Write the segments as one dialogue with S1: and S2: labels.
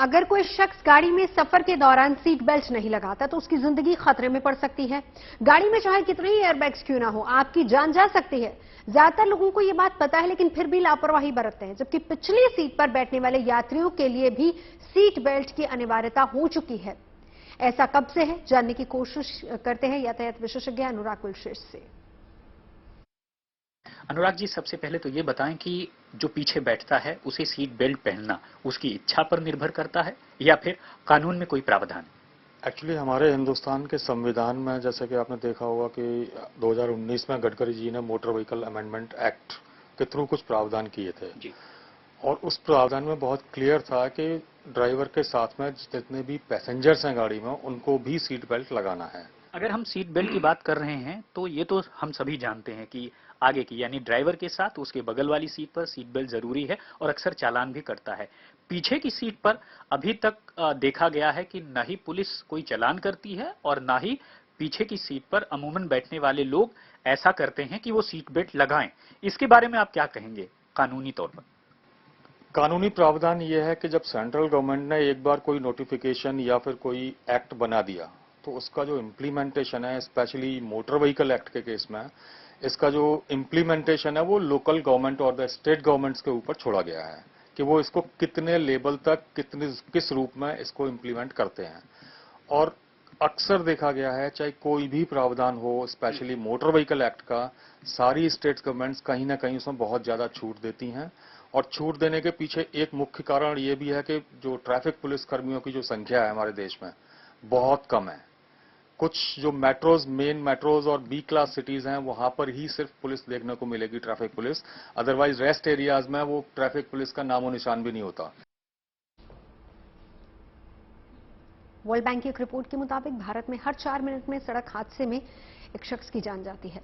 S1: अगर कोई शख्स गाड़ी में सफर के दौरान सीट बेल्ट नहीं लगाता तो उसकी जिंदगी खतरे में पड़ सकती है। गाड़ी में चाहे कितने ही एयरबैग्स क्यों ना हो, आपकी जान जा सकती है। ज्यादातर लोगों को यह बात पता है, लेकिन फिर भी लापरवाही बरतते हैं। जबकि पिछली सीट पर बैठने वाले यात्रियों के लिए भी सीट बेल्ट की अनिवार्यता हो चुकी है। ऐसा कब से है, जानने की कोशिश करते हैं यातायात विशेषज्ञ अनुराग कुलश्रेष्ठ से।
S2: अनुराग जी, सबसे पहले तो ये बताएं कि जो पीछे बैठता है उसे सीट बेल्ट पहनना उसकी इच्छा पर निर्भर करता है या फिर कानून में कोई प्रावधान?
S3: एक्चुअली हमारे हिंदुस्तान के संविधान में, जैसे कि आपने देखा होगा कि 2019 में गडकरी जी ने मोटर व्हीकल अमेंडमेंट एक्ट के थ्रू कुछ प्रावधान किए थे
S2: जी।
S3: और उस प्रावधान में बहुत क्लियर था कि ड्राइवर के साथ में जितने भी पैसेंजर्स हैं गाड़ी में उनको भी सीट बेल्ट लगाना है।
S2: अगर हम सीट बेल्ट की बात कर रहे हैं तो ये तो हम सभी जानते हैं कि आगे की यानी ड्राइवर के साथ उसके बगल वाली सीट पर सीट बेल्ट जरूरी है और अक्सर चालान भी करता है। पीछे की सीट पर अभी तक देखा गया है कि न ही पुलिस कोई चालान करती है और न ही पीछे की सीट पर अमूमन बैठने वाले लोग ऐसा करते हैं कि वो सीट बेल्ट लगाएं। इसके बारे में आप क्या कहेंगे कानूनी तौर पर?
S3: कानूनी प्रावधान यह है कि जब सेंट्रल गवर्नमेंट ने एक बार कोई नोटिफिकेशन या फिर कोई एक्ट बना दिया तो उसका जो इम्प्लीमेंटेशन है, स्पेशली मोटर व्हीकल एक्ट के केस में, इसका जो इम्प्लीमेंटेशन है वो लोकल गवर्नमेंट और द स्टेट गवर्नमेंट्स के ऊपर छोड़ा गया है कि वो इसको कितने लेवल तक किस रूप में इसको इम्प्लीमेंट करते हैं। और अक्सर देखा गया है चाहे कोई भी प्रावधान हो, स्पेशली मोटर व्हीकल एक्ट का, सारी स्टेट गवर्नमेंट्स कहीं ना कहीं उसमें बहुत ज्यादा छूट देती हैं। और छूट देने के पीछे एक मुख्य कारण ये भी है कि जो ट्रैफिक पुलिस कर्मियों की जो संख्या है हमारे देश में बहुत कम है। कुछ जो मेट्रोज, मेन मेट्रोज और बी क्लास सिटीज हैं वहां पर ही सिर्फ पुलिस देखने को मिलेगी, traffic police. Otherwise rest areas में वो ट्रैफिक पुलिस का नामो निशान भी नहीं होता।
S1: वर्ल्ड बैंक की एक रिपोर्ट के मुताबिक भारत में हर 4 मिनट में सड़क हादसे में एक शख्स की जान जाती है।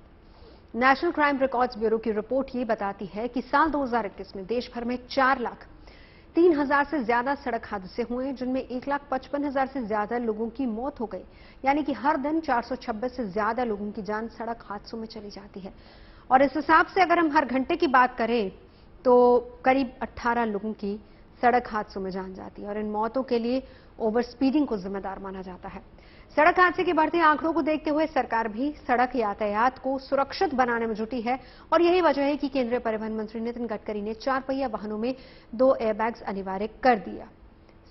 S1: नेशनल क्राइम रिकॉर्ड्स ब्यूरो की रिपोर्ट ये बताती है कि साल 2021 में देश भर में 4,03,000 से ज्यादा सड़क हादसे हुए, जिनमें 1,55,000 से ज्यादा लोगों की मौत हो गई। यानी कि हर दिन 426 से ज्यादा लोगों की जान सड़क हादसों में चली जाती है। और इस हिसाब से अगर हम हर घंटे की बात करें तो करीब 18 लोगों की सड़क हादसों में जान जाती है। और इन मौतों के लिए ओवर स्पीडिंग को जिम्मेदार माना जाता है। सड़क हादसे के बढ़ते आंकड़ों को देखते हुए सरकार भी सड़क यातायात को सुरक्षित बनाने में जुटी है। और यही वजह है कि केंद्रीय परिवहन मंत्री नितिन गडकरी ने 4 पहिया वाहनों में 2 एयरबैग्स अनिवार्य कर दिया।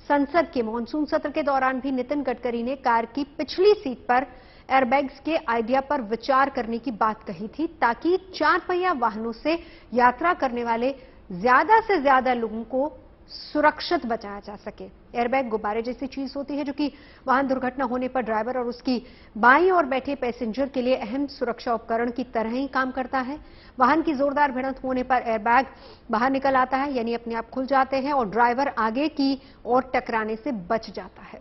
S1: संसद के मानसून सत्र के दौरान भी नितिन गडकरी ने कार की पिछली सीट पर एयरबैग्स के आइडिया पर विचार करने की बात कही थी, ताकि 4 पहिया वाहनों से यात्रा करने वाले ज्यादा से ज्यादा लोगों को सुरक्षित बचाया जा सके। एयरबैग गुब्बारे जैसी चीज होती है जो कि वाहन दुर्घटना होने पर ड्राइवर और उसकी बाईं ओर बैठे पैसेंजर के लिए अहम सुरक्षा उपकरण की तरह ही काम करता है। वाहन की जोरदार भिड़ंत होने पर एयरबैग बाहर निकल आता है, यानी अपने आप खुल जाते हैं और ड्राइवर आगे की ओर टकराने से बच जाता है।